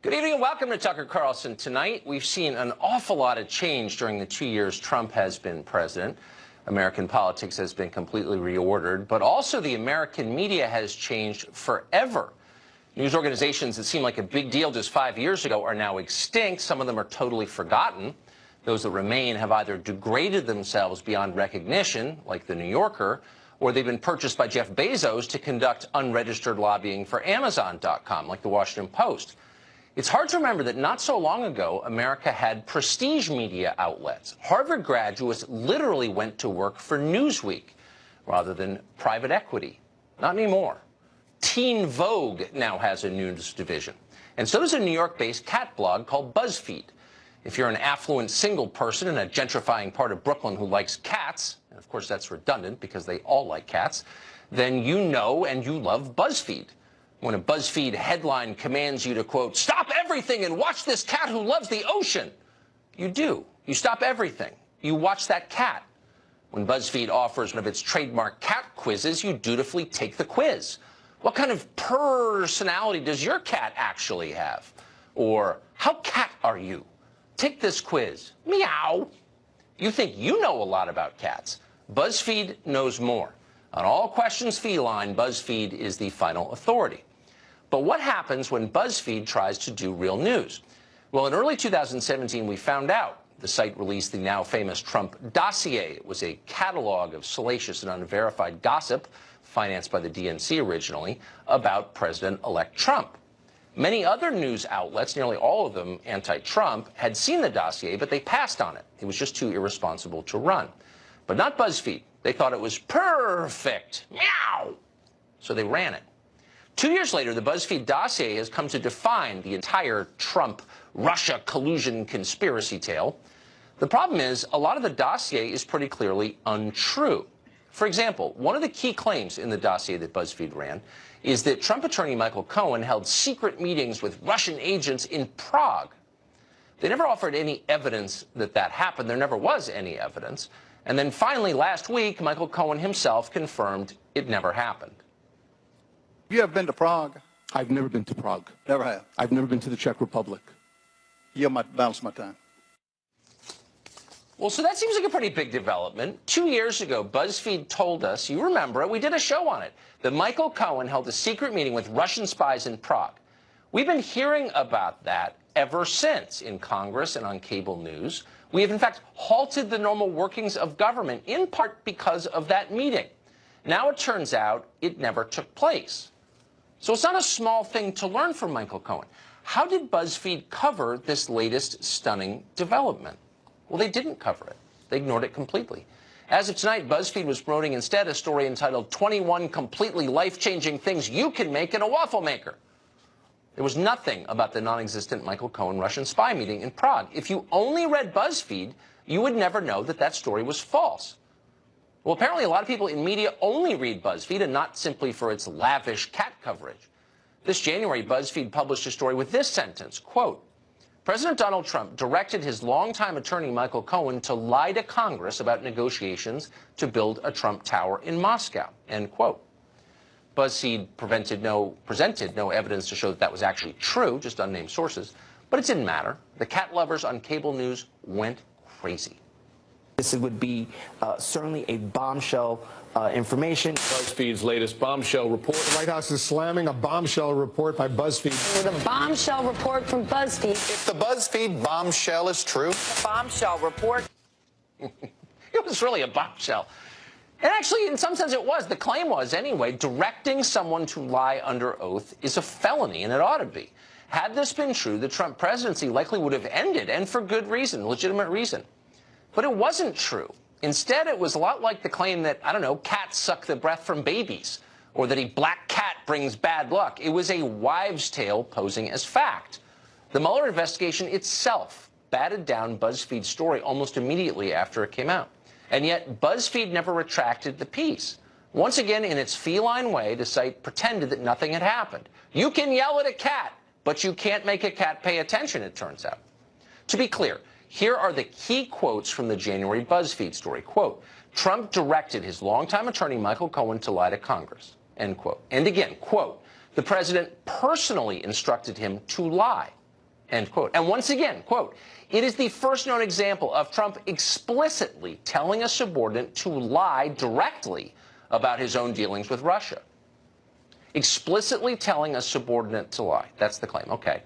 Good evening and welcome to Tucker Carlson. Tonight, we've seen an awful lot of change during the 2 years Trump has been president. American politics has been completely reordered, but also the American media has changed forever. News organizations that seemed like a big deal just 5 years ago are now extinct. Some of them are totally forgotten. Those that remain have either degraded themselves beyond recognition, like The New Yorker, or they've been purchased by Jeff Bezos to conduct unregistered lobbying for Amazon.com, like The Washington Post. It's hard to remember that not so long ago, America had prestige media outlets. Harvard graduates literally went to work for Newsweek rather than private equity. Not anymore. Teen Vogue now has a news division. And so does a New York-based cat blog called BuzzFeed. If you're an affluent single person in a gentrifying part of Brooklyn who likes cats, and of course that's redundant because they all like cats, then you know and you love BuzzFeed. When a BuzzFeed headline commands you to, quote, stop everything and watch this cat who loves the ocean, you do. You stop everything. You watch that cat. When BuzzFeed offers one of its trademark cat quizzes, you dutifully take the quiz. What kind of personality does your cat actually have? Or, how cat are you? Take this quiz. Meow. You think you know a lot about cats. BuzzFeed knows more. On all questions feline, BuzzFeed is the final authority. But what happens when BuzzFeed tries to do real news? Well, in early 2017, we found out. The site released the now famous Trump dossier. It was a catalog of salacious and unverified gossip, financed by the DNC originally, about President-elect Trump. Many other news outlets, nearly all of them anti-Trump, had seen the dossier, but they passed on it. It was just too irresponsible to run. But not BuzzFeed. They thought it was perfect. Meow! So they ran it. 2 years later, the BuzzFeed dossier has come to define the entire Trump-Russia collusion conspiracy tale. The problem is, a lot of the dossier is pretty clearly untrue. For example, one of the key claims in the dossier that BuzzFeed ran is that Trump attorney Michael Cohen held secret meetings with Russian agents in Prague. They never offered any evidence that that happened. There never was any evidence. And then finally, last week, Michael Cohen himself confirmed it never happened. You ever been to Prague? I've never been to Prague. Never have. I've never been to the Czech Republic. You might balance my time. Well, so that seems like a pretty big development. 2 years ago, BuzzFeed told us, you remember it, we did a show on it, that Michael Cohen held a secret meeting with Russian spies in Prague. We've been hearing about that ever since in Congress and on cable news. We have, in fact, halted the normal workings of government, in part because of that meeting. Now it turns out it never took place. So it's not a small thing to learn from Michael Cohen. How did BuzzFeed cover this latest stunning development? Well, they didn't cover it. They ignored it completely. As of tonight, BuzzFeed was promoting instead a story entitled 21 Completely Life-Changing Things You Can Make in a Waffle Maker. There was nothing about the non-existent Michael Cohen Russian spy meeting in Prague. If you only read BuzzFeed, you would never know that that story was false. Well, apparently a lot of people in media only read BuzzFeed and not simply for its lavish cat coverage. This January, BuzzFeed published a story with this sentence, quote, President Donald Trump directed his longtime attorney Michael Cohen to lie to Congress about negotiations to build a Trump Tower in Moscow, end quote. BuzzFeed presented no evidence to show that that was actually true, just unnamed sources, but it didn't matter. The cat lovers on cable news went crazy. This would be certainly a bombshell information. BuzzFeed's latest bombshell report. The White House is slamming a bombshell report by BuzzFeed. With a bombshell report from BuzzFeed. If the BuzzFeed bombshell is true. A bombshell report. It was really a bombshell. And actually, in some sense, it was. The claim was, anyway, directing someone to lie under oath is a felony, and it ought to be. Had this been true, the Trump presidency likely would have ended, and for good reason, legitimate reason. But it wasn't true. Instead, it was a lot like the claim that, I don't know, cats suck the breath from babies, or that a black cat brings bad luck. It was a wives' tale posing as fact. The Mueller investigation itself batted down BuzzFeed's story almost immediately after it came out. And yet, BuzzFeed never retracted the piece. Once again, in its feline way, the site pretended that nothing had happened. You can yell at a cat, but you can't make a cat pay attention, it turns out. To be clear, here are the key quotes from the January BuzzFeed story. Quote, Trump directed his longtime attorney Michael Cohen to lie to Congress, end quote. And again, quote, the president personally instructed him to lie. end quote. And once again, quote, it is the first known example of Trump explicitly telling a subordinate to lie directly about his own dealings with Russia. Explicitly telling a subordinate to lie. That's the claim. Okay.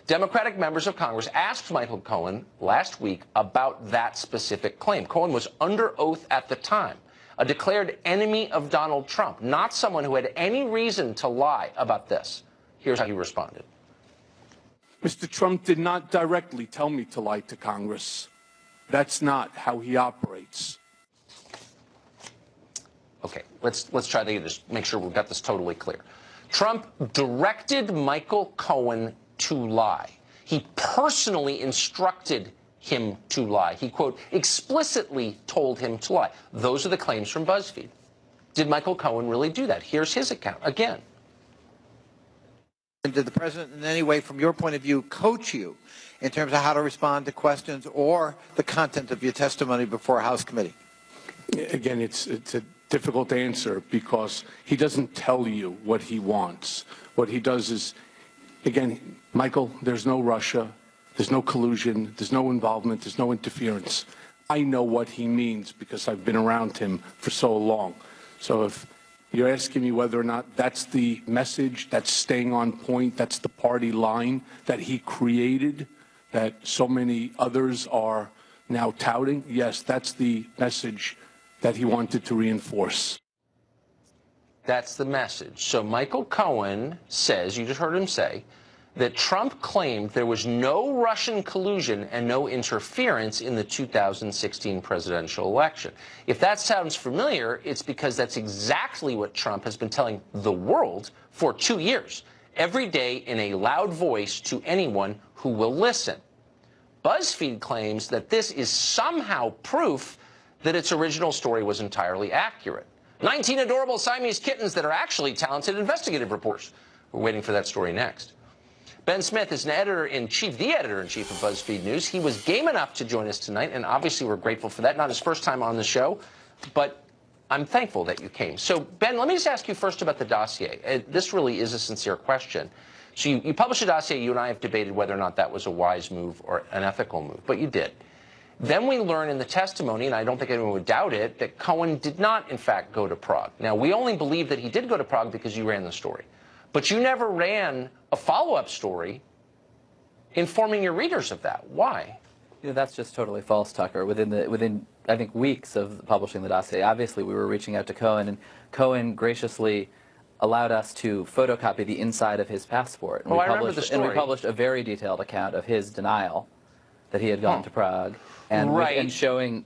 Democratic members of Congress asked Michael Cohen last week about that specific claim. Cohen was under oath at the time, a declared enemy of Donald Trump, not someone who had any reason to lie about this. Here's how he responded. Mr. Trump did not directly tell me to lie to Congress. That's not how he operates. Okay, let's try to make sure we've got this totally clear. Trump directed Michael Cohen to lie. He personally instructed him to lie. He, quote, explicitly told him to lie. Those are the claims from BuzzFeed. Did Michael Cohen really do that? Here's his account again. And did the president in any way, from your point of view, coach you in terms of how to respond to questions or the content of your testimony before a House committee? Again, it's a difficult answer because he doesn't tell you what he wants. What he does is, again, Michael, there's no Russia, there's no collusion, there's no involvement, there's no interference. I know what he means because I've been around him for so long. So if you're asking me whether or not that's the message, that's staying on point, that's the party line that he created, that so many others are now touting, yes, that's the message that he wanted to reinforce. That's the message. So Michael Cohen says, you just heard him say, that Trump claimed there was no Russian collusion and no interference in the 2016 presidential election. If that sounds familiar, it's because that's exactly what Trump has been telling the world for 2 years, every day in a loud voice to anyone who will listen. BuzzFeed claims that this is somehow proof that its original story was entirely accurate. 19 adorable Siamese kittens that are actually talented investigative reporters. We're waiting for that story next. Ben Smith is the editor-in-chief of BuzzFeed News. He was game enough to join us tonight, and obviously we're grateful for that. Not his first time on the show, but I'm thankful that you came. So, Ben, let me just ask you first about the dossier. This really is a sincere question. So you published a dossier. You and I have debated whether or not that was a wise move or an ethical move, but you did. Then we learn in the testimony, and I don't think anyone would doubt it, that Cohen did not, in fact, go to Prague. Now, we only believe that he did go to Prague because you ran the story. But you never ran a follow-up story informing your readers of that. Why? You know, that's just totally false, Tucker. Within I think, weeks of publishing the dossier, obviously we were reaching out to Cohen, and Cohen graciously allowed us to photocopy the inside of his passport. And I remember the story. And we published a very detailed account of his denial that he had gone to Prague, and, and showing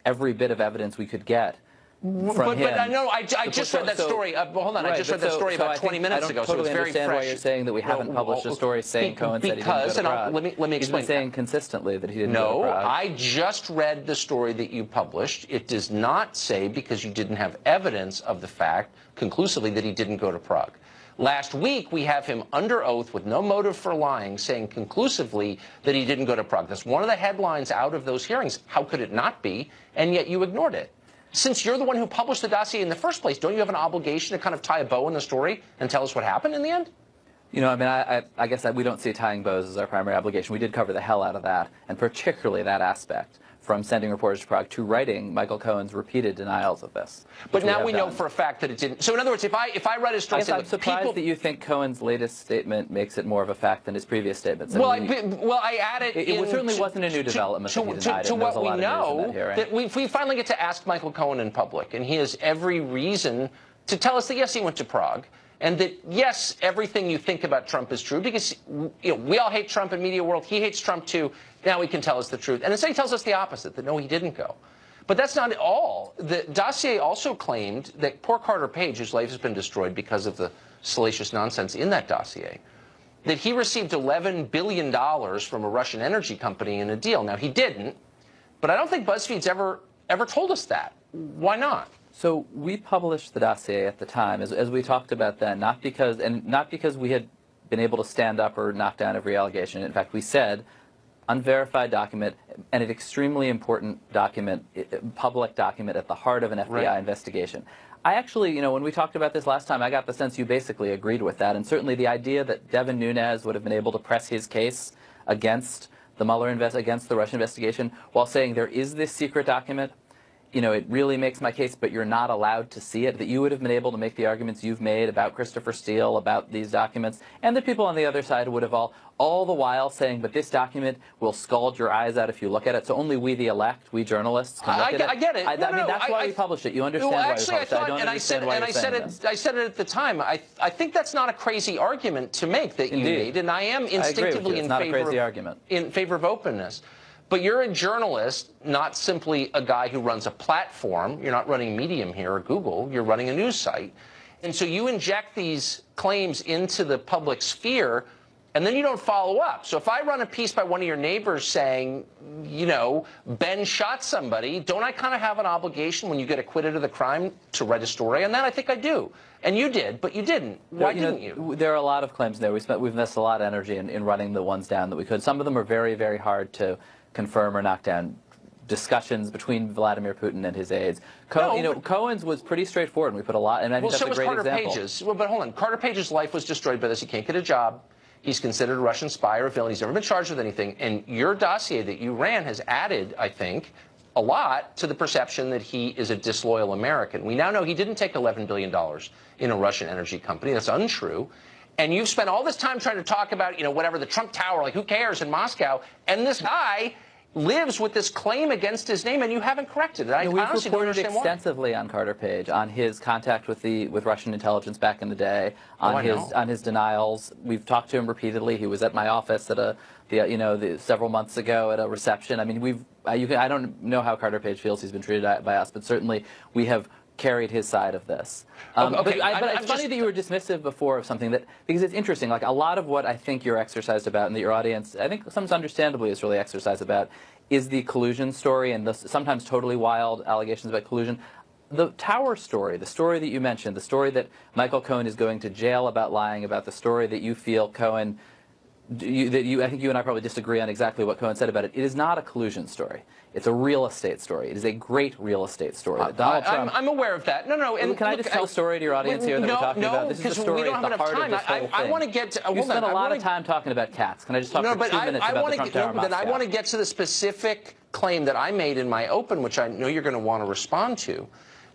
every bit of evidence we could get from him. But no, I just read that story. Hold on, I just read that story about 20 minutes ago, so it's very fresh. I don't totally understand why you're saying that we haven't published a story saying Cohen said he didn't go to Prague. Let me explain. He's been saying consistently that he didn't go to Prague. No, I just read the story that you published. It does not say, because you didn't have evidence of the fact conclusively, that he didn't go to Prague. Last week, we have him under oath with no motive for lying, saying conclusively that he didn't go to Prague. That's one of the headlines out of those hearings. How could it not be? And yet you ignored it. Since you're the one who published the dossier in the first place, don't you have an obligation to kind of tie a bow in the story and tell us what happened in the end? You know, I mean, I guess we don't see tying bows as our primary obligation. We did cover the hell out of that, and particularly that aspect, from sending reporters to Prague to writing Michael Cohen's repeated denials of this. But now we know for a fact that it didn't. So in other words, if I read his story, I'm surprised that you think Cohen's latest statement makes it more of a fact than his previous statements. Well, I added it certainly wasn't a new development that he denied. To what we know, that we finally get to ask Michael Cohen in public, and he has every reason to tell us that yes, he went to Prague. And that, yes, everything you think about Trump is true, because we all hate Trump in media world. He hates Trump, too. Now he can tell us the truth. And instead he tells us the opposite, that no, he didn't go. But that's not all. The dossier also claimed that poor Carter Page, whose life has been destroyed because of the salacious nonsense in that dossier, that he received $11 billion from a Russian energy company in a deal. Now, he didn't, but I don't think BuzzFeed's ever told us that. Why not? So we published the dossier at the time, as we talked about then, not because we had been able to stand up or knock down every allegation. In fact, we said, unverified document, and an extremely important document, public document at the heart of an FBI investigation. I actually, when we talked about this last time, I got the sense you basically agreed with that, and certainly the idea that Devin Nunes would have been able to press his case against the Mueller against the Russian investigation, while saying there is this secret document. You know, it really makes my case, but you're not allowed to see it, that you would have been able to make the arguments you've made about Christopher Steele, about these documents, and the people on the other side would have all the while saying, but this document will scald your eyes out if you look at it, so only we the elect, we journalists, can look at it. I get it. I mean, that's why we published it. You understand why we published it. I don't understand why you're saying this. I said it at the time. I think that's not a crazy argument to make that you made, and I am instinctively in favor of openness. But you're a journalist, not simply a guy who runs a platform. You're not running Medium here or Google. You're running a news site. And so you inject these claims into the public sphere, and then you don't follow up. So if I run a piece by one of your neighbors saying, you know, Ben shot somebody, don't I kind of have an obligation when you get acquitted of the crime to write a story on that? I think I do. And you did, but you didn't. Why didn't you? There are a lot of claims there. We've invested a lot of energy in running the ones down that we could. Some of them are very, very hard to confirm or knock down. Discussions between Vladimir Putin and his aides. Cohen's was pretty straightforward, and we put a lot, and I think that's a great example. Carter Page's. Well, but hold on. Carter Page's life was destroyed by this. He can't get a job. He's considered a Russian spy or a villain. He's never been charged with anything. And your dossier that you ran has added, I think, a lot to the perception that he is a disloyal American. We now know he didn't take $11 billion in a Russian energy company. That's untrue. And you've spent all this time trying to talk about, you know, whatever, the Trump Tower, like who cares, in Moscow. And this guy lives with this claim against his name, and you haven't corrected it. We've reported extensively on Carter Page, on his contact with Russian intelligence back in the day, on his denials. We've talked to him repeatedly. He was at my office at several months ago at a reception. I mean, I don't know how Carter Page feels he's been treated by us, but certainly we have carried his side of this. But it's funny that you were dismissive before of something because it's interesting. Like a lot of what I think you're exercised about and that your audience, I think sometimes understandably is really exercised about, is the collusion story and the sometimes totally wild allegations about collusion. The Tower story, the story that you mentioned, the story that Michael Cohen is going to jail about lying about, the story that you feel Cohen, I think you and I probably disagree on exactly what Cohen said about it. It is not a collusion story. It's a real estate story. It is a great real estate story. Donald Trump. I'm aware of that. No. And can I just tell a story to your audience here that we're talking about? This is a story at the heart of this whole thing. I want to get to. You spent a lot of time talking about cats. Can I just talk for 2 minutes about the Trump Tower in Moscow? I want to get to the specific claim that I made in my open, which I know you're going to want to respond to.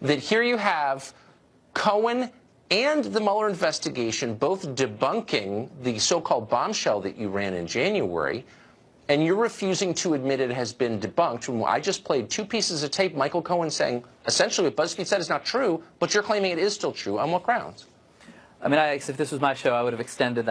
That here you have Cohen and the Mueller investigation both debunking the so-called bombshell that you ran in January, and you're refusing to admit it has been debunked. I just played 2 pieces of tape, Michael Cohen saying essentially what BuzzFeed said is not true, but you're claiming it is still true. On what grounds? I mean, if this was my show, I would have extended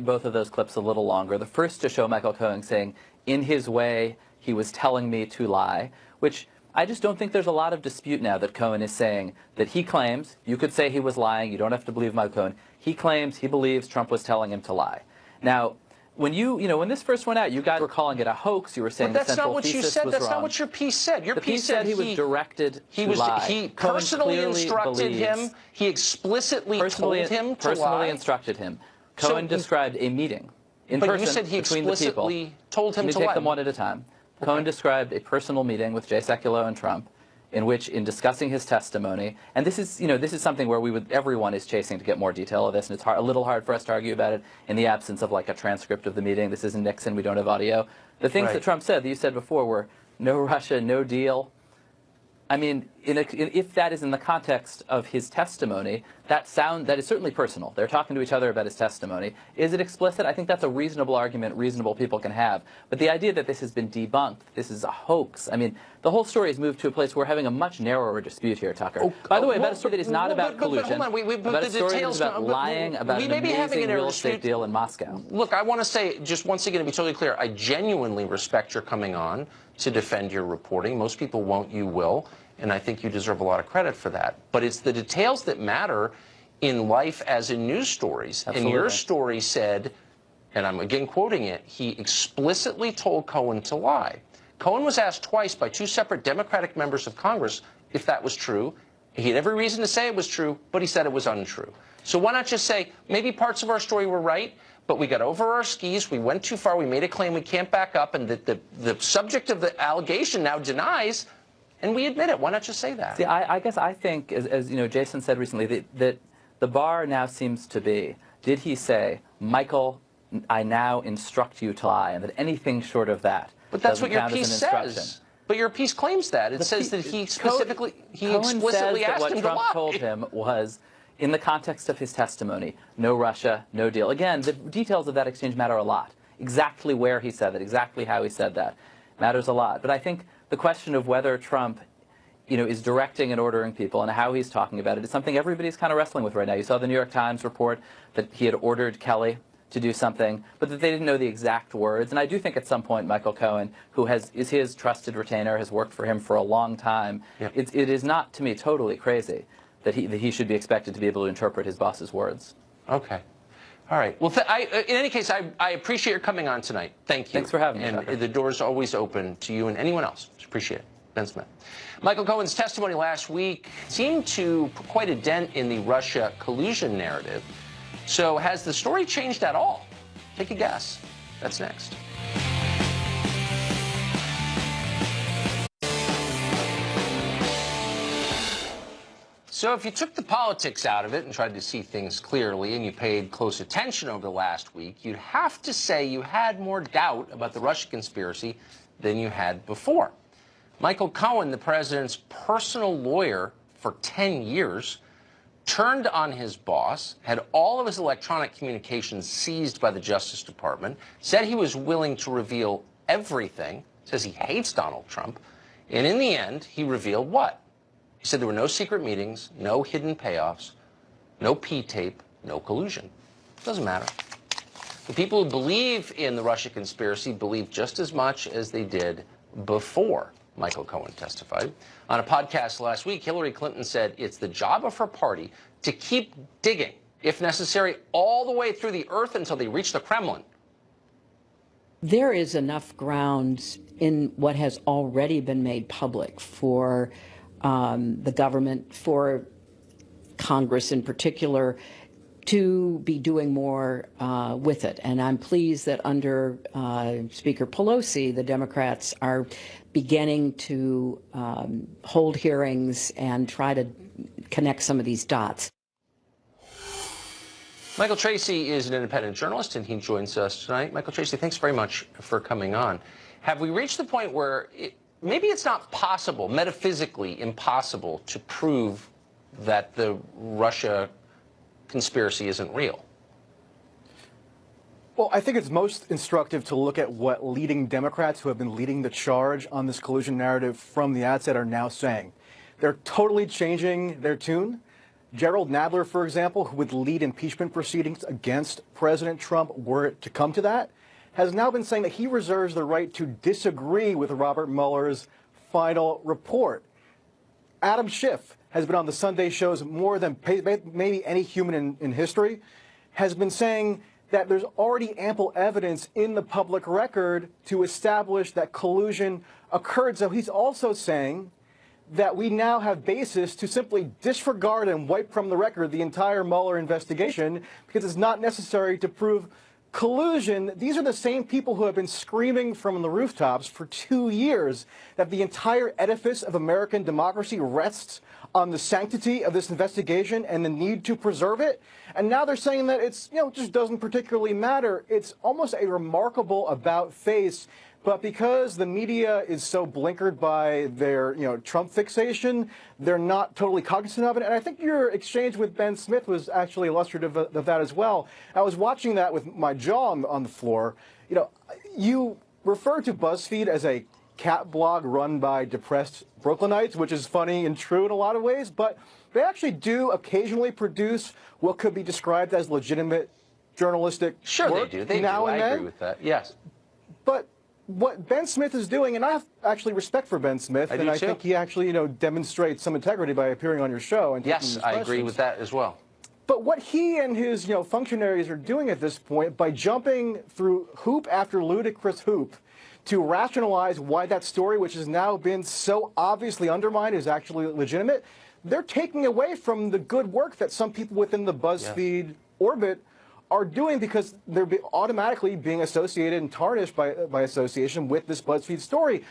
both of those clips a little longer. The first to show Michael Cohen saying, in his way, he was telling me to lie, which I just don't think there's a lot of dispute now that Cohen is saying that he claims, you could say he was lying, you don't have to believe Michael Cohen, he claims, he believes Trump was telling him to lie. Now, when when this first went out, you guys were calling it a hoax. You were saying the central thesis was wrong. That's not what your piece said. Your piece said he was directed to lie. He personally instructed him. He explicitly told him to lie. Personally instructed him. Cohen described a meeting in person you said he between the people. Explicitly told him to lie. Let me take them one at a time. Cohen described a personal meeting with Jay Sekulow and Trump, in which, in discussing his testimony, and this is something where everyone is chasing to get more detail of this, and it's a little hard for us to argue about it in the absence of like a transcript of the meeting. This isn't Nixon. We don't have audio. The things that Trump said that you said before were no Russia, no deal. I mean, if that is in the context of his testimony, that is certainly personal. They're talking to each other about his testimony. Is it explicit? I think that's a reasonable argument reasonable people can have. But the idea that this has been debunked, this is a hoax, I mean, the whole story has moved to a place where we're having a much narrower dispute here, Tucker. By the way, about a story that is not about collusion, about a story that is about lying about an amazing real estate deal in Moscow. Look, I want to say, just once again, to be totally clear, I genuinely respect your coming on to defend your reporting. Most people won't, you will. And I think you deserve a lot of credit for that. But it's the details that matter in life as in news stories. Absolutely. And your story said, and I'm again quoting it, he explicitly told Cohen to lie. Cohen was asked twice by 2 separate Democratic members of Congress if that was true. He had every reason to say it was true, but he said it was untrue. So why not just say, maybe parts of our story were right, but we got over our skis, we went too far, we made a claim we can't back up, and the subject of the allegation now denies. And we admit it. Why not just say that? See, I guess I think, as Jason said recently, that the bar now seems to be, did he say, Michael I now instruct you to lie, and that anything short of that. But that's what your count as piece an instruction. says. But your piece claims that. It says that he explicitly Cohen says that asked what him to Trump lie. told him was, in the context of his testimony, no Russia, no deal. Again, the details of that exchange matter a lot. Exactly where he said that, exactly how he said that, matters a lot. But I think the question of whether Trump, is directing and ordering people and how he's talking about it is something everybody's kind of wrestling with right now. You saw the New York Times report that he had ordered Kelly to do something, but that they didn't know the exact words. And I do think at some point Michael Cohen, who is his trusted retainer, has worked for him for a long time, it is not, to me, totally crazy that he should be expected to be able to interpret his boss's words. Okay. All right. Well, in any case, I appreciate your coming on tonight. Thank you. Thanks for having me, And Tucker. the door's always open to you and anyone else. Just appreciate it. Ben Smith. Michael Cohen's testimony last week seemed to put quite a dent in the Russia collusion narrative. So has the story changed at all? Take a guess. That's next. So if you took the politics out of it and tried to see things clearly and you paid close attention over the last week, you'd have to say you had more doubt about the Russia conspiracy than you had before. Michael Cohen, the president's personal lawyer for 10 years, turned on his boss, had all of his electronic communications seized by the Justice Department, said he was willing to reveal everything, says he hates Donald Trump, and in the end, he revealed what? He said there were no secret meetings, no hidden payoffs, no P-tape, no collusion. Doesn't matter. The people who believe in the Russia conspiracy believe just as much as they did before Michael Cohen testified. On a podcast last week, Hillary Clinton said it's the job of her party to keep digging, if necessary, all the way through the earth until they reach the Kremlin. There is enough grounds in what has already been made public for the government, for Congress in particular, to be doing more with it. And I'm pleased that under Speaker Pelosi, the Democrats are beginning to hold hearings and try to connect some of these dots. Michael Tracy is an independent journalist, and he joins us tonight. Michael Tracy, thanks very much for coming on. Have we reached the point where maybe it's not possible, metaphysically impossible, to prove that the Russia conspiracy isn't real? Well, I think it's most instructive to look at what leading Democrats who have been leading the charge on this collusion narrative from the outset are now saying. They're totally changing their tune. Gerald Nadler, for example, who would lead impeachment proceedings against President Trump were it to come to that, has now been saying that he reserves the right to disagree with Robert Mueller's final report. Adam Schiff has been on the Sunday shows more than maybe any human in history, has been saying that there's already ample evidence in the public record to establish that collusion occurred. So he's also saying that we now have basis to simply disregard and wipe from the record the entire Mueller investigation because it's not necessary to prove collusion. These are the same people who have been screaming from the rooftops for 2 years that the entire edifice of American democracy rests on the sanctity of this investigation and the need to preserve it. And now they're saying that it's, just doesn't particularly matter. It's almost a remarkable about face. But because the media is so blinkered by their, Trump fixation, they're not totally cognizant of it. And I think your exchange with Ben Smith was actually illustrative of that as well. I was watching that with my jaw on the floor. You refer to BuzzFeed as a cat blog run by depressed Brooklynites, which is funny and true in a lot of ways, but they actually do occasionally produce what could be described as legitimate journalistic Sure, work they do. They now do. and I then. agree with that. Yes. But what Ben Smith is doing, and I have actually respect for Ben Smith, and I think he actually, demonstrates some integrity by appearing on your show. And yes, I agree with that as well. But what he and his, functionaries are doing at this point, by jumping through hoop after ludicrous hoop to rationalize why that story, which has now been so obviously undermined, is actually legitimate, they're taking away from the good work that some people within the BuzzFeed orbit are doing because they're automatically being associated and tarnished by association with this BuzzFeed story.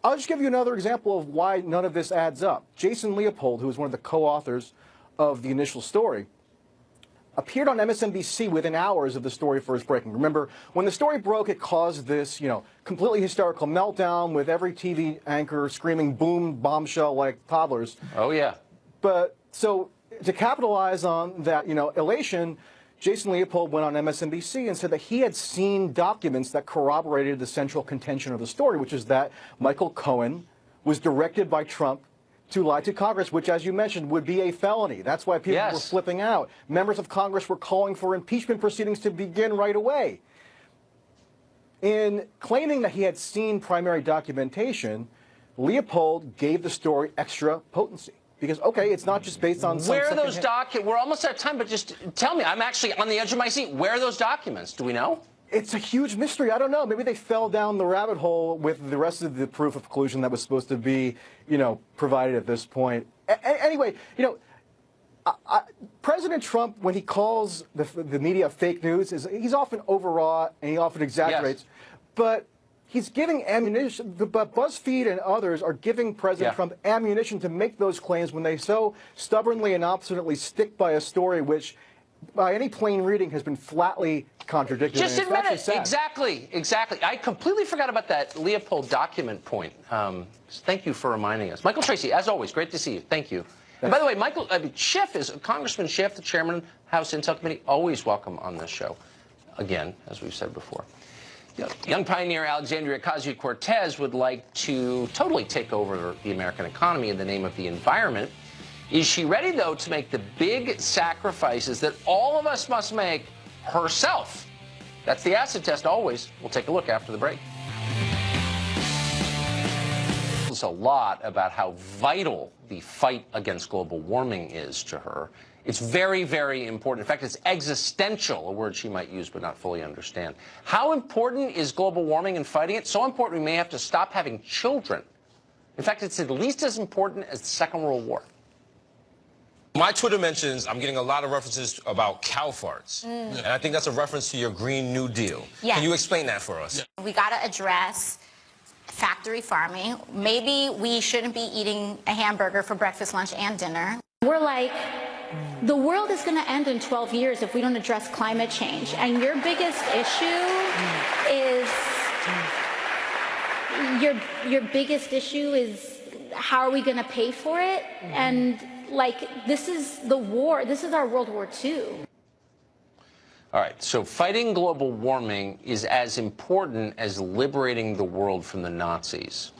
I'll just give you another example of why none of this adds up. Jason Leopold, who was one of the co-authors of the initial story, appeared on MSNBC within hours of the story first breaking. Remember, when the story broke, it caused this, completely hysterical meltdown with every TV anchor screaming boom, bombshell like toddlers. Oh, yeah. But so to capitalize on that, elation, Jason Leopold went on MSNBC and said that he had seen documents that corroborated the central contention of the story, which is that Michael Cohen was directed by Trump to lie to Congress, which, as you mentioned, would be a felony. That's why people were flipping out. Members of Congress were calling for impeachment proceedings to begin right away. In claiming that he had seen primary documentation, Leopold gave the story extra potency. Because, okay, it's not just based on... Where are those documents? We're almost out of time, but just tell me. I'm actually on the edge of my seat. Where are those documents? Do we know? It's a huge mystery. I don't know. Maybe they fell down the rabbit hole with the rest of the proof of collusion that was supposed to be, provided at this point. Anyway, President Trump, when he calls the media fake news, he's often overwrought and he often exaggerates. Yes. But he's giving ammunition. But BuzzFeed and others are giving President Trump ammunition to make those claims when they so stubbornly and obstinately stick by a story which, by any plain reading, has been flatly contradicted. Just admit it. Exactly. I completely forgot about that Leopold document point. Thank you for reminding us. Michael Tracy, as always, great to see you. Thank you. And by the way, Congressman Schiff, the chairman of House Intel Committee, always welcome on this show. Again, as we've said before. Young pioneer Alexandria Ocasio-Cortez would like to totally take over the American economy in the name of the environment. Is she ready, though, to make the big sacrifices that all of us must make herself? That's the acid test always. We'll take a look after the break. There's a lot about how vital the fight against global warming is to her. It's very, very important. In fact, it's existential, a word she might use but not fully understand. How important is global warming and fighting it? So important we may have to stop having children. In fact, it's at least as important as the Second World War. My Twitter mentions I'm getting a lot of references about cow farts. And I think that's a reference to your Green New Deal. Yes. Can you explain that for us? We got to address factory farming. Maybe we shouldn't be eating a hamburger for breakfast, lunch, and dinner. We're like, the world is going to end in 12 years if we don't address climate change. And your biggest issue is, your biggest issue is how are we going to pay for it? And this is the war. This is our World War II. All right, so fighting global warming is as important as liberating the world from the Nazis.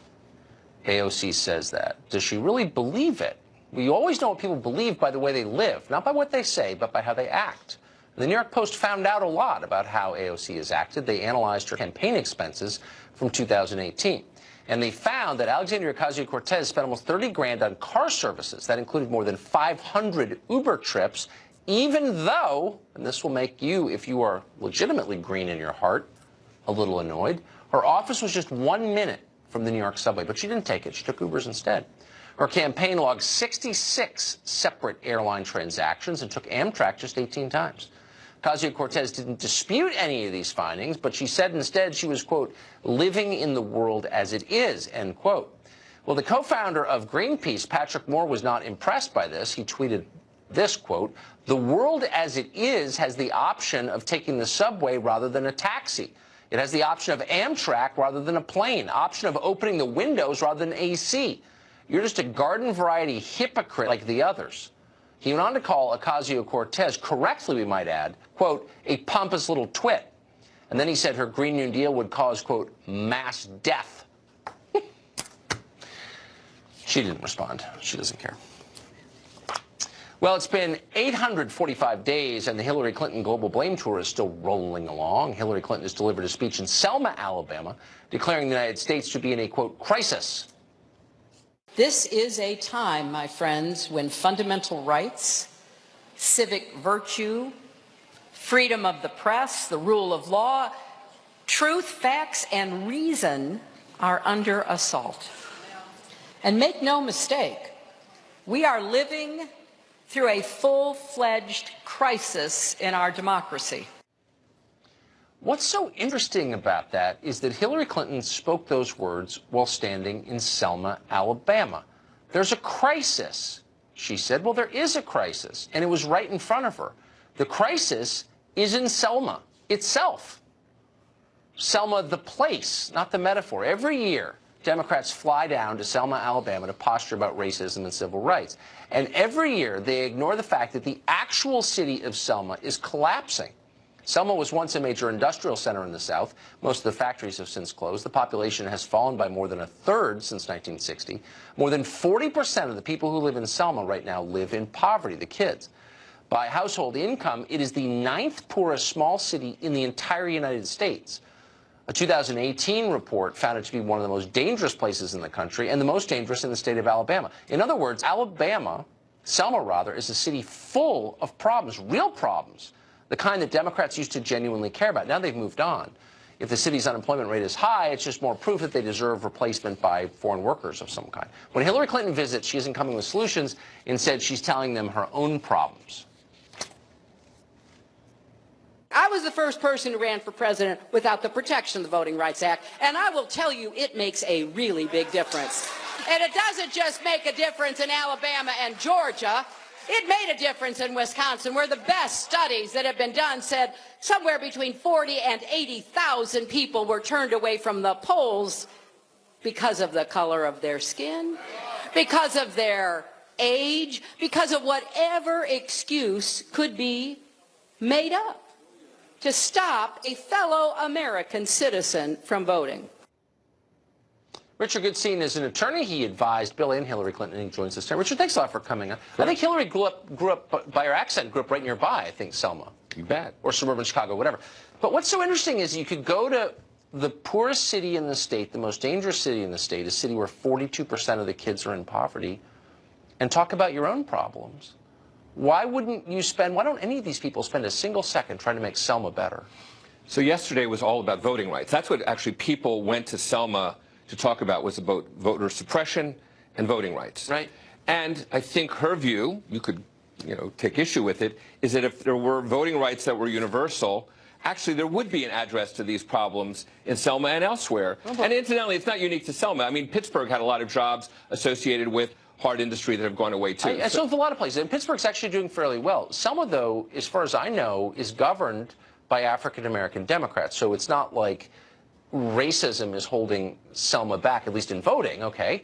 AOC says that. Does she really believe it? We always know what people believe by the way they live, not by what they say, but by how they act. The New York Post found out a lot about how AOC has acted. They analyzed her campaign expenses from 2018. And they found that Alexandria Ocasio-Cortez spent almost $30 grand on car services. That included more than 500 Uber trips, even though, and this will make you, if you are legitimately green in your heart, a little annoyed, her office was just 1 minute from the New York subway. But she didn't take it. She took Ubers instead. Her campaign logged 66 separate airline transactions and took Amtrak just 18 times. Ocasio-Cortez didn't dispute any of these findings, but she said instead she was, quote, living in the world as it is, end quote. Well, the co-founder of Greenpeace, Patrick Moore, was not impressed by this. He tweeted this, quote, the world as it is has the option of taking the subway rather than a taxi. It has the option of Amtrak rather than a plane, option of opening the windows rather than AC. You're just a garden variety hypocrite like the others. He went on to call Ocasio-Cortez, correctly we might add, quote, a pompous little twit. And then he said her Green New Deal would cause, quote, mass death. She didn't respond. She doesn't care. Well, it's been 845 days, and the Hillary Clinton global blame tour is still rolling along. Hillary Clinton has delivered a speech in Selma, Alabama, declaring the United States to be in a, quote, crisis. This is a time, my friends, when fundamental rights, civic virtue, freedom of the press, the rule of law, truth, facts, and reason are under assault. And make no mistake, we are living through a full-fledged crisis in our democracy. What's so interesting about that is that Hillary Clinton spoke those words while standing in Selma, Alabama. There's a crisis, she said. Well, there is a crisis, and it was right in front of her. The crisis is in Selma itself. Selma, the place, not the metaphor. Every year, Democrats fly down to Selma, Alabama to posture about racism and civil rights. And every year, they ignore the fact that the actual city of Selma is collapsing. Selma was once a major industrial center in the South. Most of the factories have since closed. The population has fallen by more than a third since 1960. More than 40% of the people who live in Selma right now live in poverty, the kids. By household income, it is the 9th poorest small city in the entire United States. A 2018 report found it to be one of the most dangerous places in the country and the most dangerous in the state of Alabama. In other words, Selma rather, is a city full of problems, real problems, the kind that Democrats used to genuinely care about. Now they've moved on. If the city's unemployment rate is high, it's just more proof that they deserve replacement by foreign workers of some kind. When Hillary Clinton visits, she isn't coming with solutions. Instead, she's telling them her own problems. I was the first person who ran for president without the protection of the Voting Rights Act, and I will tell you it makes a really big difference. And it doesn't just make a difference in Alabama and Georgia. It made a difference in Wisconsin, where the best studies that have been done said somewhere between 40 and 80,000 people were turned away from the polls because of the color of their skin, because of their age, because of whatever excuse could be made up to stop a fellow American citizen from voting. Richard Goodstein is an attorney. He advised Bill and Hillary Clinton, and he joins us today. Richard, thanks a lot for coming on. I think Hillary grew up by her accent, grew up right nearby, I think, Selma. You bet. Or suburban Chicago, whatever. But what's so interesting is you could go to the poorest city in the state, the most dangerous city in the state, a city where 42% of the kids are in poverty, and talk about your own problems. Why don't any of these people spend a single second trying to make Selma better? So yesterday was all about voting rights. That's what actually people went to Selma to talk about, was about voter suppression and voting rights. Right. And I think her view, you could, take issue with it, is that if there were voting rights that were universal, actually there would be an address to these problems in Selma and elsewhere. And incidentally, it's not unique to Selma. I mean, Pittsburgh had a lot of jobs associated with hard industry that have gone away too. So a lot of places. And Pittsburgh's actually doing fairly well. Selma, though, as far as I know, is governed by African-American Democrats. So it's not like racism is holding Selma back, at least in voting, okay?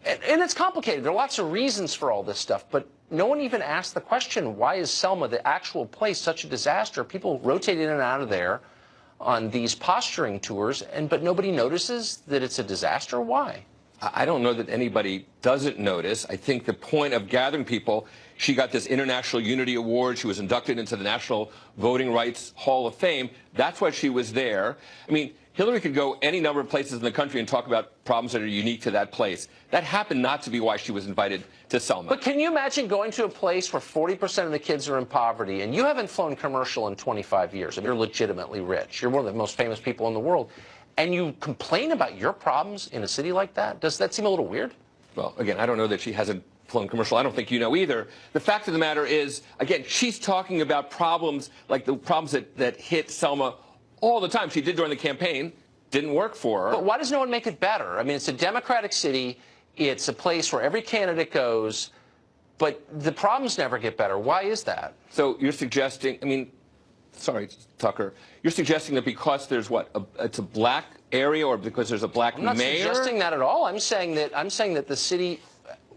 And it's complicated. There are lots of reasons for all this stuff, but no one even asked the question, why is Selma, the actual place, such a disaster? People rotate in and out of there on these posturing tours, but nobody notices that it's a disaster? Why? I don't know that anybody doesn't notice. I think the point of gathering people, she got this International Unity Award. She was inducted into the National Voting Rights Hall of Fame. That's why she was there. I mean, Hillary could go any number of places in the country and talk about problems that are unique to that place. That happened not to be why she was invited to Selma. But can you imagine going to a place where 40% of the kids are in poverty, and you haven't flown commercial in 25 years, and you're legitimately rich, you're one of the most famous people in the world, and you complain about your problems in a city like that? Does that seem a little weird? Well, again, I don't know that she hasn't flown commercial. I don't think you know either. The fact of the matter is, again, she's talking about problems like the problems that hit Selma all the time. She did during the campaign. Didn't work for her. But why does no one make it better? I mean, it's a Democratic city. It's a place where every candidate goes, but the problems never get better. Why is that? So you're suggesting, I mean, sorry, Tucker, you're suggesting that because there's it's a black area, or because there's a black mayor? I'm not suggesting that at all. I'm saying that the city,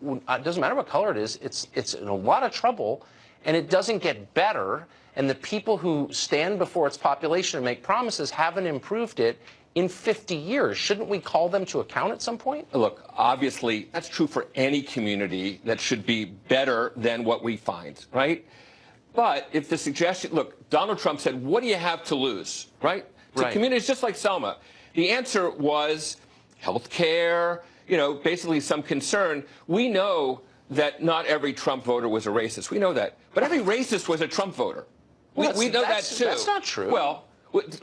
it doesn't matter what color it is, it's in a lot of trouble, and it doesn't get better, and the people who stand before its population and make promises haven't improved it in 50 years. Shouldn't we call them to account at some point? Look, obviously, that's true for any community that should be better than what we find, right? But if the suggestion, look, Donald Trump said, what do you have to lose, right? To communities just like Selma. The answer was health care, basically some concern. We know that not every Trump voter was a racist. We know that. But every racist was a Trump voter. Well, we know that, too. That's not true. Well,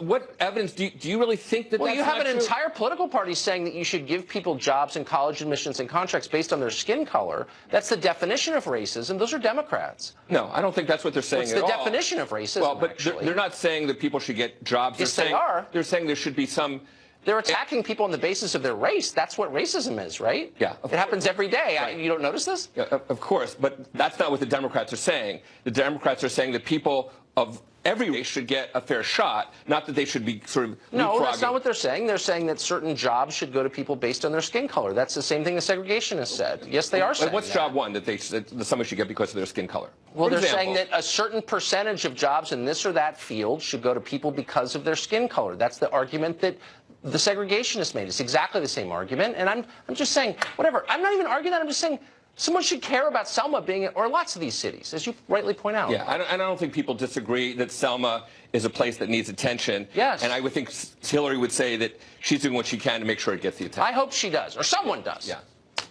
what evidence do you really think that that's you have not an true? entire political party saying that you should give people jobs and college admissions and contracts based on their skin color. That's the definition of racism. Those are Democrats. No, I don't think that's what they're saying What's at all. the definition of racism, Well, but actually? they're not saying that people should get jobs. Yes, they are. They're saying there should be some They're attacking people on the basis of their race. That's what racism is, right? Yeah. It happens every day. Right. You don't notice this? Yeah, of course, but that's not what the Democrats are saying. The Democrats are saying that people of every race should get a fair shot, not that they should be sort of No, leapfrogging. that's not what they're saying. They're saying that certain jobs should go to people based on their skin color. That's the same thing the segregationists said. Yes, they are saying What's that. job one that someone should get because of their skin color? Well, For they're example, saying that a certain percentage of jobs in this or that field should go to people because of their skin color. That's the argument that the segregationists made. It's exactly the same argument. And I'm just saying, whatever. I'm not even arguing that. I'm just saying someone should care about Selma being, or lots of these cities, as you rightly point out. Yeah, I don't think people disagree that Selma is a place that needs attention. Yes. And I would think Hillary would say that she's doing what she can to make sure it gets the attention. I hope she does, or someone does. Yeah.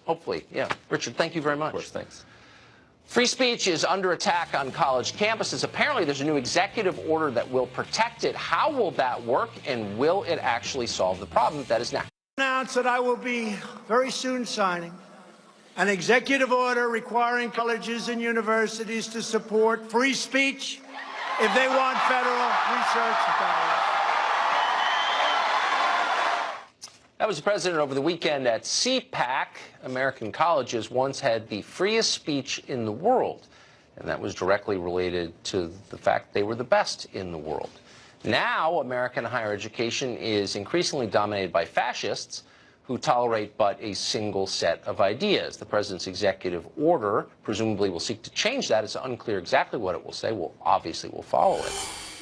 Hopefully, yeah. Richard, thank you very much. Of course, thanks. Free speech is under attack on college campuses. Apparently, there's a new executive order that will protect it. How will that work, and will it actually solve the problem? That is next. Announce that I will be very soon signing an executive order requiring colleges and universities to support free speech if they want federal research dollars. That was the president over the weekend at CPAC. American colleges once had the freest speech in the world, and that was directly related to the fact they were the best in the world. Now, American higher education is increasingly dominated by fascists who tolerate but a single set of ideas. The president's executive order presumably will seek to change that. It's unclear exactly what it will say. Well, obviously, we'll follow it.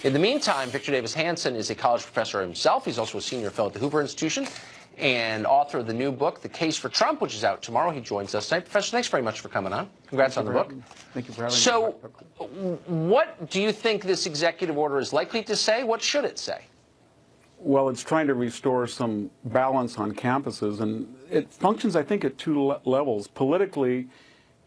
In the meantime, Victor Davis Hanson is a college professor himself. He's also a senior fellow at the Hoover Institution and author of the new book, The Case for Trump, which is out tomorrow. He joins us tonight. Professor, thanks very much for coming on. Congrats on the book. Thank you for having me. So, what do you think this executive order is likely to say? What should it say? Well, it's trying to restore some balance on campuses, and it functions, I think, at two levels. Politically,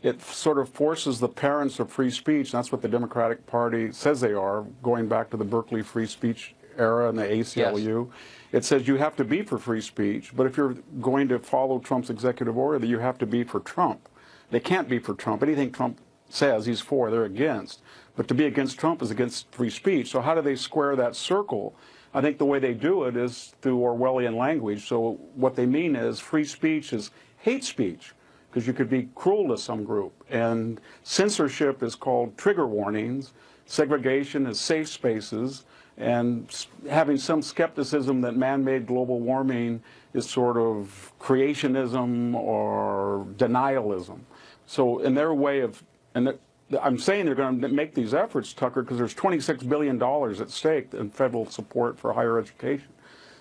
it sort of forces the parents of free speech. That's what the Democratic Party says they are, going back to the Berkeley free speech era and the ACLU. Yes. It says you have to be for free speech, but if you're going to follow Trump's executive order, that you have to be for Trump. They can't be for Trump. Anything Trump says he's for, they're against. But to be against Trump is against free speech. So how do they square that circle? I think the way they do it is through Orwellian language. So what they mean is free speech is hate speech, because you could be cruel to some group. And censorship is called trigger warnings. Segregation is safe spaces. And having some skepticism that man-made global warming is sort of creationism or denialism. So in their way of, and I'm saying they're going to make these efforts, Tucker, because there's $26 billion at stake in federal support for higher education.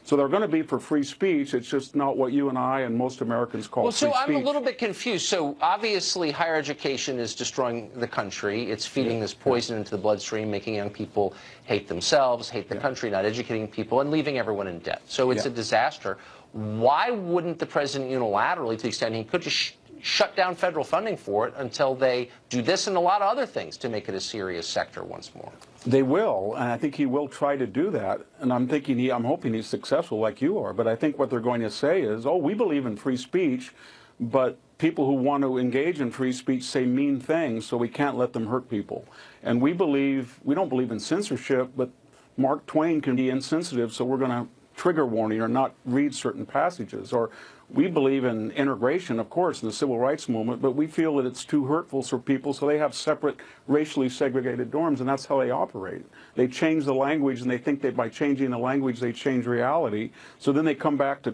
So they're going to be for free speech. It's just not what you and I and most Americans call free speech. Well, so I'm a little bit confused. So obviously higher education is destroying the country. It's feeding this poison into the bloodstream, making young people hate themselves, hate the country, not educating people, and leaving everyone in debt. So it's a disaster. Why wouldn't the president unilaterally, to the extent he could, just shut down federal funding for it until they do this and a lot of other things to make it a serious sector once more? They will, and I think he will try to do that. And I'm hoping he's successful like you are. But I think what they're going to say is, oh, we believe in free speech, but people who want to engage in free speech say mean things, so we can't let them hurt people. And we don't believe in censorship, but Mark Twain can be insensitive, so we're going to trigger warning or not read certain passages. Or we believe in integration, of course, in the civil rights movement, but we feel that it's too hurtful for people, so they have separate racially segregated dorms, and that's how they operate. They change the language, and they think that by changing the language, they change reality. So then they come back to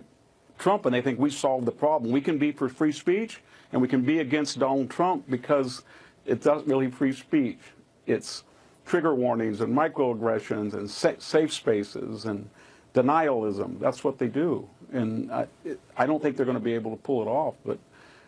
Trump, and they think we solved the problem. We can be for free speech, and we can be against Donald Trump because it's not really free speech. It's trigger warnings and microaggressions and safe spaces and denialism. That's what they do. And I don't think they're going to be able to pull it off, but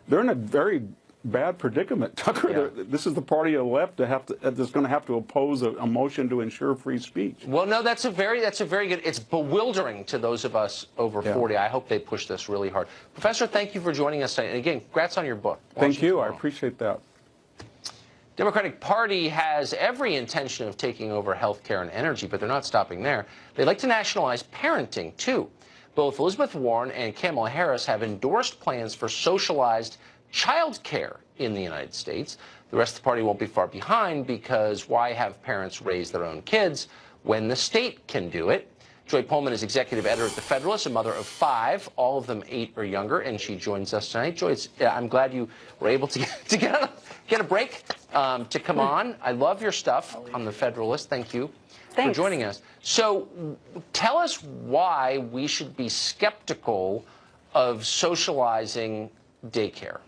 they're in a very bad predicament, Tucker. Yeah. This is the party of the left that's going to have to oppose a motion to ensure free speech. Well, no, that's a very good. It's bewildering to those of us over 40. I hope they push this really hard. Professor, thank you for joining us tonight. And again, congrats on your book. Thank you. I appreciate that. Democratic Party has every intention of taking over health care and energy, but they're not stopping there. They'd like to nationalize parenting, too. Both Elizabeth Warren and Kamala Harris have endorsed plans for socialized child care in the United States. The rest of the party won't be far behind, because why have parents raise their own kids when the state can do it? Joy Pullman is executive editor at The Federalist, a mother of 5, all of them 8 or younger, and she joins us tonight. Joy, I'm glad you were able to get a break to come on. I love your stuff on The Federalist. Thank you for joining us. So tell us why we should be skeptical of socializing daycare.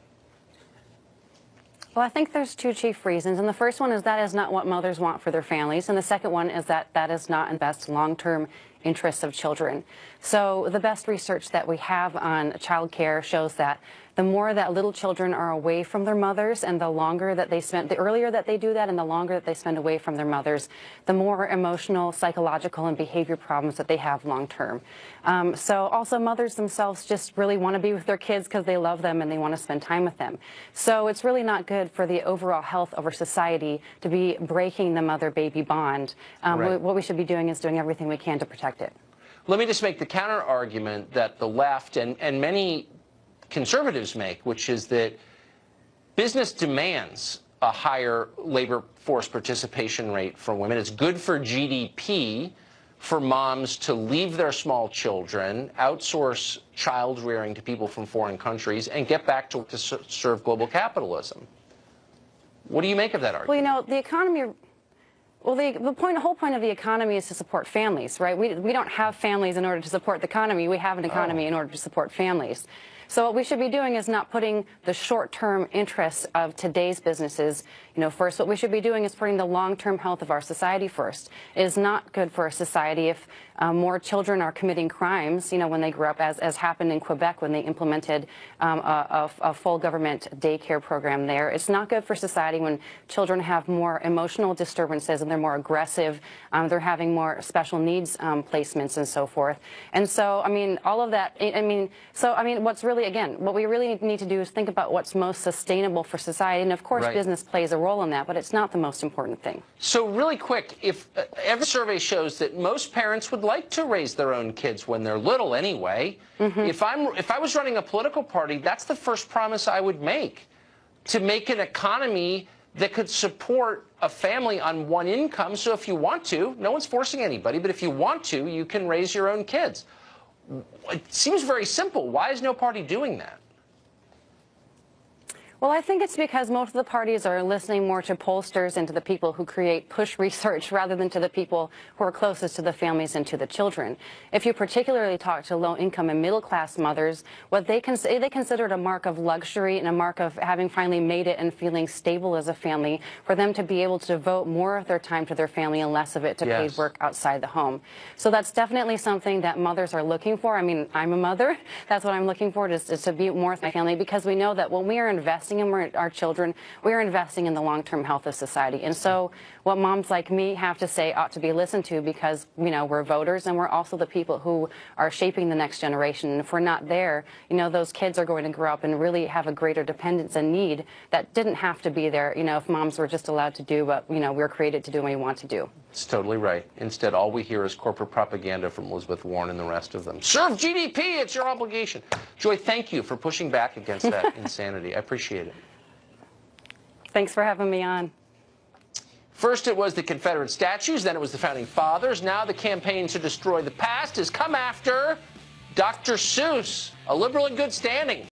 Well, I think there's 2 chief reasons. And the first one is that is not what mothers want for their families. And the second one is that that is not in the best long-term interests of children. So the best research that we have on child care shows that the more that little children are away from their mothers and the longer that they spend, the earlier that they do that and the longer that they spend away from their mothers, the more emotional, psychological, and behavior problems that they have long term. So also mothers themselves just really want to be with their kids because they love them and they want to spend time with them. So it's really not good for the overall health of our society to be breaking the mother-baby bond. What we should be doing is doing everything we can to protect it. Let me just make the counter argument that the left and many conservatives make, which is that business demands a higher labor force participation rate for women. It's good for GDP for moms to leave their small children, outsource child rearing to people from foreign countries, and get back to serve global capitalism. What do you make of that argument? Well, you know, the economy... Well, the whole point of the economy is to support families, right? We don't have families in order to support the economy. We have an economy in order to support families. So what we should be doing is not putting the short-term interests of today's businesses, first. What we should be doing is putting the long-term health of our society first. It is not good for a society if more children are committing crimes, when they grow up, as happened in Quebec when they implemented a full government daycare program there. It's not good for society when children have more emotional disturbances and they're more aggressive, they're having more special needs placements and so forth. And so, all of that, what's really, again, what we really need to do is think about what's most sustainable for society. And of course, business plays a role in that, but it's not the most important thing. So really quick, if every survey shows that most parents would like to raise their own kids when they're little anyway, if I was running a political party, that's the first promise I would make, to make an economy that could support a family on one income. So if you want to, no one's forcing anybody, but if you want to, you can raise your own kids. It seems very simple. Why is no party doing that? Well, I think it's because most of the parties are listening more to pollsters and to the people who push research rather than to the people who are closest to the families and to the children. If you particularly talk to low-income and middle-class mothers, what they consider it a mark of luxury and a mark of having finally made it and feeling stable as a family for them to be able to devote more of their time to their family and less of it to paid work outside the home. So that's definitely something that mothers are looking for. I'm a mother. That's what I'm looking for, is to be more with my family, because we know that when we are investing in our children, we are investing in the long-term health of society. And so what moms like me have to say ought to be listened to, because we're voters and we're also the people who are shaping the next generation. And if we're not there, those kids are going to grow up and really have a greater dependence and need that didn't have to be there, if moms were just allowed to do what we were created to do and we want to do. It's totally right. Instead, all we hear is corporate propaganda from Elizabeth Warren and the rest of them. Serve GDP, it's your obligation. Joy, thank you for pushing back against that insanity. I appreciate it. Thanks for having me on. First it was the Confederate statues, then it was the Founding Fathers. Now the campaign to destroy the past has come after Dr. Seuss, a liberal in good standing.